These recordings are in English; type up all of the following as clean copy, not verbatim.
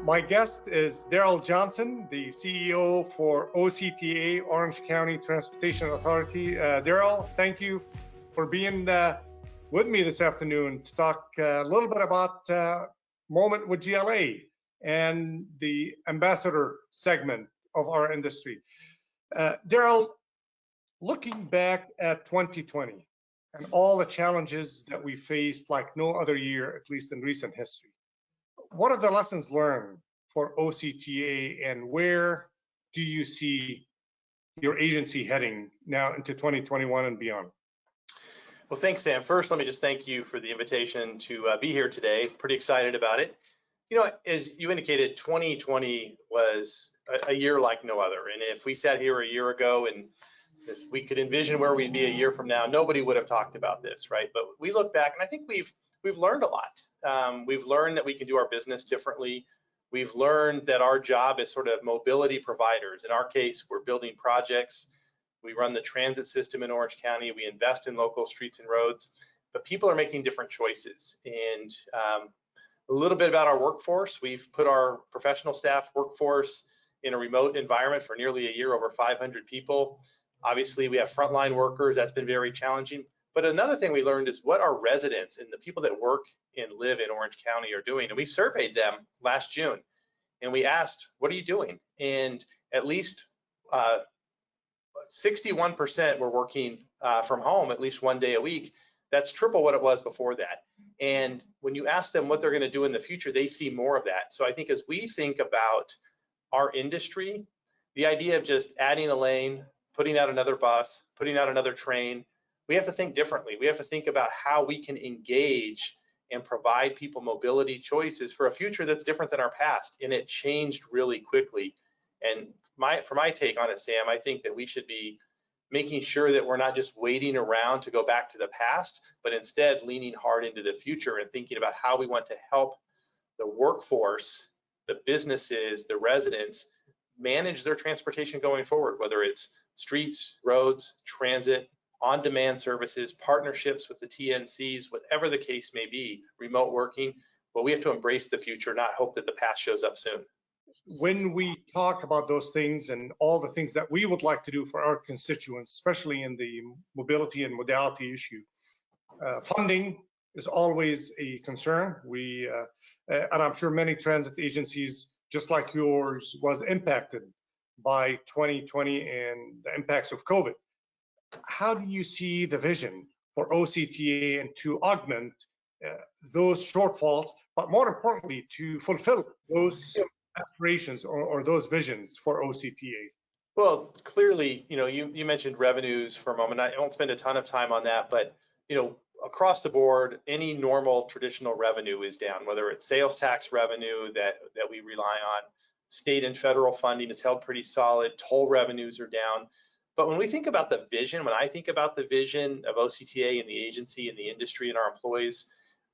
My guest is Darrell Johnson, the CEO for OCTA, Orange County Transportation Authority. Darrell, thank you for being with me this afternoon to talk a little bit about moment with GLA and the ambassador segment of our industry. Darrell, looking back at 2020 and all the challenges that we faced like no other year, at least in recent history, what are the lessons learned for OCTA, and where do you see your agency heading now into 2021 and beyond? Well, thanks, Sam. First, let me just thank you for the invitation to be here today. Pretty excited about it. You know, as you indicated, 2020 was a year like no other. And if we sat here a year ago and if we could envision where we'd be a year from now, nobody would have talked about this, right? But we look back, and I think we've learned a lot. We've learned that we can do our business differently. We've learned that our job is sort of mobility providers. In our case, we're building projects. We run the transit system in Orange County. We invest in local streets and roads, but people are making different choices. And a little bit about our workforce. We've put our professional staff workforce in a remote environment for nearly a year, over 500 people. Obviously, we have frontline workers. That's been very challenging. But another thing we learned is what our residents and the people that work and live in Orange County are doing. And we surveyed them last June, and we asked, what are you doing? And at least 61% were working from home at least one day a week. That's triple what it was before that. And when you ask them what they're going to do in the future, they see more of that. So I think as we think about our industry, the idea of just adding a lane, putting out another bus, putting out another train, we have to think differently. We have to think about how we can engage and provide people mobility choices for a future that's different than our past. And it changed really quickly. And for my take on it, Sam, I think that we should be making sure that we're not just waiting around to go back to the past, but instead leaning hard into the future and thinking about how we want to help the workforce, the businesses, the residents manage their transportation going forward, whether it's streets, roads, transit, on-demand services, partnerships with the TNCs, whatever the case may be, remote working. But we have to embrace the future, not hope that the past shows up soon. When we talk about those things and all the things that we would like to do for our constituents, especially in the mobility and modality issue, funding is always a concern. And I'm sure many transit agencies, just like yours, was impacted by 2020 and the impacts of COVID. How do you see the vision for OCTA and to augment those shortfalls, but more importantly, to fulfill those aspirations or those visions for OCTA? Well, clearly, you know, you mentioned revenues for a moment. I won't spend a ton of time on that, but you know, across the board, any normal traditional revenue is down, whether it's sales tax revenue that we rely on, state and federal funding is held pretty solid, toll revenues are down. But when we think about the vision, when I think about the vision of OCTA and the agency and the industry and our employees,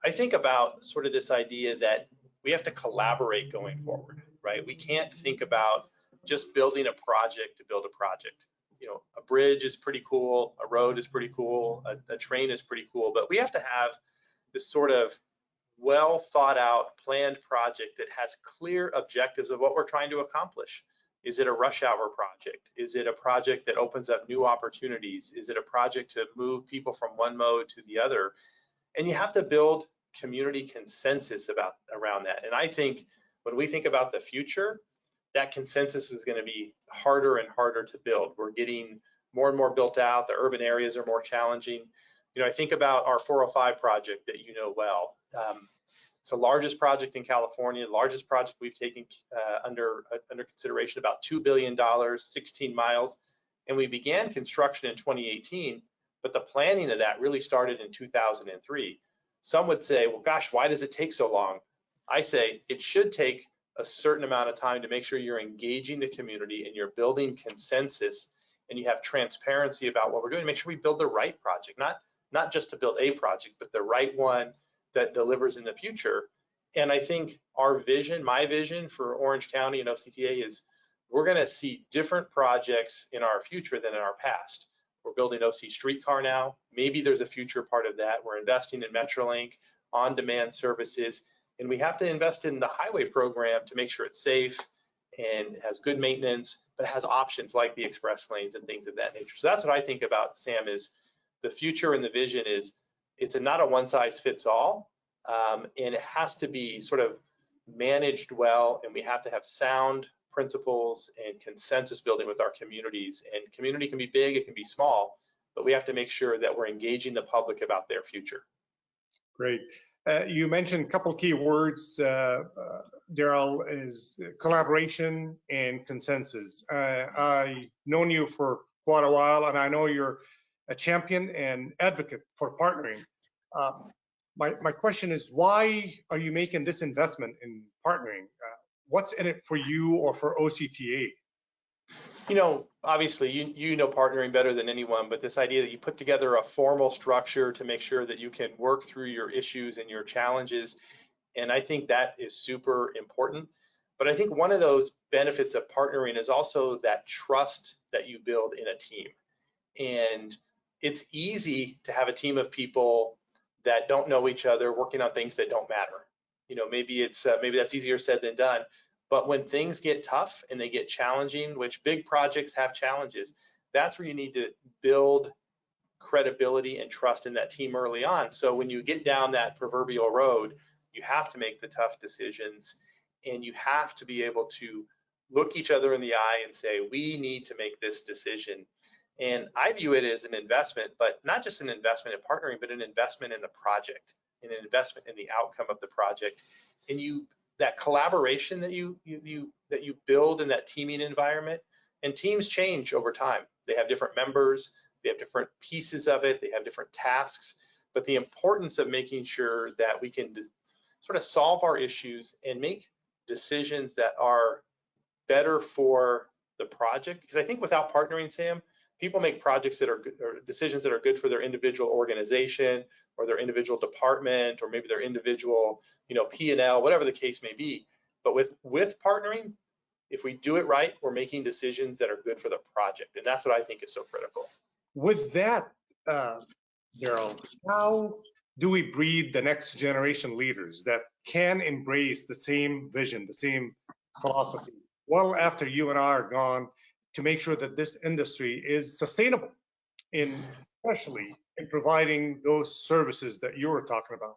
I think about sort of this idea that we have to collaborate going forward, right? We can't think about just building a project to build a project. You know, a bridge is pretty cool, a road is pretty cool, a train is pretty cool, but we have to have this sort of well thought out, planned project that has clear objectives of what we're trying to accomplish. Is it a rush hour project? Is it a project that opens up new opportunities? Is it a project to move people from one mode to the other? And you have to build community consensus around that. And I think when we think about the future, that consensus is going to be harder and harder to build. We're getting more and more built out. The urban areas are more challenging. You know, I think about our 405 project that you know well. It's the largest project in California, the largest project we've taken under consideration, about $2 billion, 16 miles. And we began construction in 2018, but the planning of that really started in 2003. Some would say, well, gosh, why does it take so long? I say it should take a certain amount of time to make sure you're engaging the community and you're building consensus and you have transparency about what we're doing. Make sure we build the right project, not just to build a project, but the right one that delivers in the future. And I think our vision, my vision for Orange County and OCTA is we're going to see different projects in our future than in our past. We're building OC Streetcar now. Maybe there's a future part of that. We're investing in Metrolink, on-demand services. And we have to invest in the highway program to make sure it's safe and has good maintenance, but has options like the express lanes and things of that nature. So that's what I think about, Sam, is the future and the vision is it's not a one size fits all, and it has to be sort of managed well, and we have to have sound principles and consensus building with our communities. And community can be big, it can be small, but we have to make sure that we're engaging the public about their future. Great. You mentioned a couple key words, Darrell, is collaboration and consensus. I've known you for quite a while, and I know you're a champion and advocate for partnering. My question is, why are you making this investment in partnering? What's in it for you or for OCTA? You know, obviously, you know partnering better than anyone, but this idea that you put together a formal structure to make sure that you can work through your issues and your challenges, and I think that is super important. But I think one of those benefits of partnering is also that trust that you build in a team. And it's easy to have a team of people that don't know each other working on things that don't matter. You know, maybe that's easier said than done. But when things get tough and they get challenging, which big projects have challenges, that's where you need to build credibility and trust in that team early on. So when you get down that proverbial road, you have to make the tough decisions, and you have to be able to look each other in the eye and say, we need to make this decision. And I view it as an investment, but not just an investment in partnering, but an investment in the project, and an investment in the outcome of the project. And that collaboration that you build in that teaming environment, and teams change over time. They have different members, they have different pieces of it, they have different tasks, but the importance of making sure that we can sort of solve our issues and make decisions that are better for the project. Because I think without partnering, Sam, people make projects that are good, or decisions that are good for their individual organization or their individual department, or maybe their individual, P&L, whatever the case may be. But with partnering, if we do it right, we're making decisions that are good for the project, and that's what I think is so critical. With that, Darrell, how do we breed the next generation leaders that can embrace the same vision, the same philosophy, well after you and I are gone, to make sure that this industry is sustainable, especially in providing those services that you were talking about?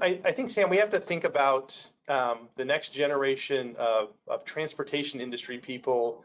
I think, Sam, we have to think about the next generation of transportation industry people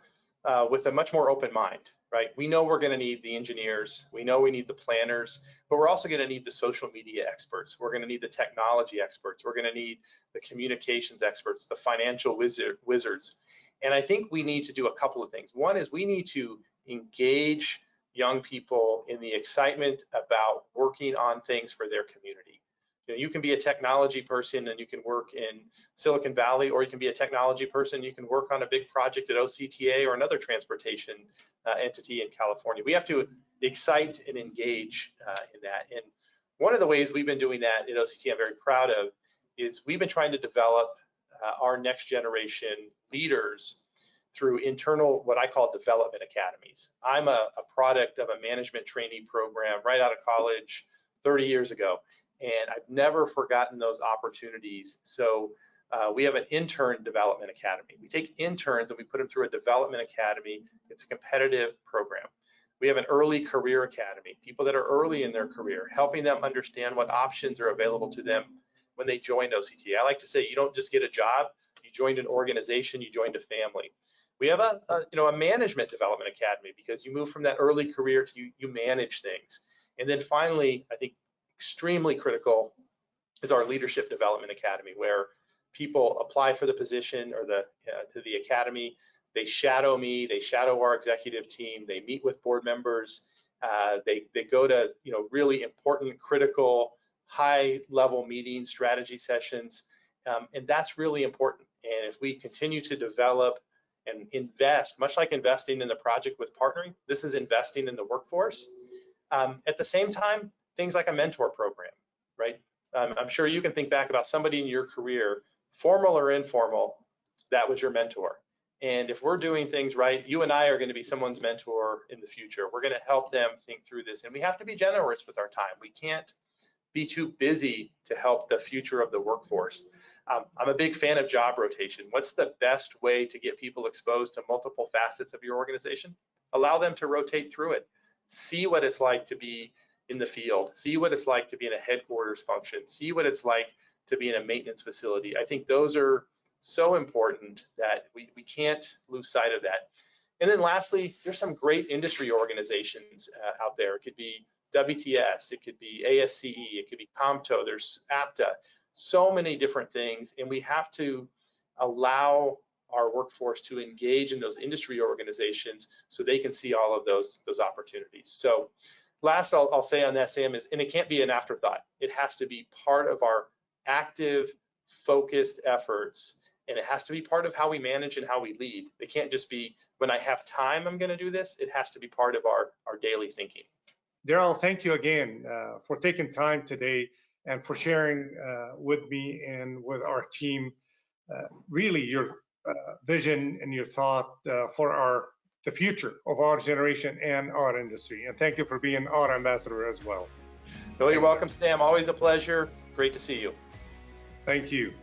with a much more open mind, right? We know we're going to need the engineers, we know we need the planners, but we're also going to need the social media experts, we're going to need the technology experts, we're going to need the communications experts, the financial wizards. And I think we need to do a couple of things. One is we need to engage young people in the excitement about working on things for their community. You can be a technology person and you can work in Silicon Valley, or you can be a technology person, you can work on a big project at OCTA or another transportation entity in California. We have to excite and engage in that. And one of the ways we've been doing that at OCTA, I'm very proud of, is we've been trying to develop our next generation leaders through internal, what I call development academies. I'm a product of a management trainee program right out of college 30 years ago. And I've never forgotten those opportunities. So we have an intern development academy. We take interns and we put them through a development academy. It's a competitive program. We have an early career academy, people that are early in their career, helping them understand what options are available to them when they joined OCTA. I like to say, you don't just get a job, you joined an organization, you joined a family. We have a management development academy, because you move from that early career to you manage things. And then finally, I think extremely critical is our leadership development academy, where people apply for the position or to the academy. They shadow me, they shadow our executive team, they meet with board members, they go to really important, critical, high-level meetings, strategy sessions, and that's really important. And if we continue to develop and invest, much like investing in the project with partnering, this is investing in the workforce. At the same time, things like a mentor program, right? I'm sure you can think back about somebody in your career, formal or informal, that was your mentor. And if we're doing things right, you and I are going to be someone's mentor in the future. We're going to help them think through this, and we have to be generous with our time. We can't be too busy to help the future of the workforce. I'm a big fan of job rotation. What's the best way to get people exposed to multiple facets of your organization? Allow them to rotate through it. See what it's like to be in the field. See what it's like to be in a headquarters function. See what it's like to be in a maintenance facility. I think those are so important that we can't lose sight of that. And then lastly, there's some great industry organizations out there. It could be WTS, it could be ASCE, it could be COMTO, there's APTA, so many different things. And we have to allow our workforce to engage in those industry organizations so they can see all of those opportunities. So last I'll say on that, Sam, is, and it can't be an afterthought. It has to be part of our active, focused efforts, and it has to be part of how we manage and how we lead. It can't just be, when I have time, I'm going to do this. It has to be part of our daily thinking. Darrell, thank you again for taking time today and for sharing with me and with our team really your vision and your thought for the future of our generation and our industry. And thank you for being our ambassador as well. No, you're welcome, Sam. Always a pleasure. Great to see you. Thank you.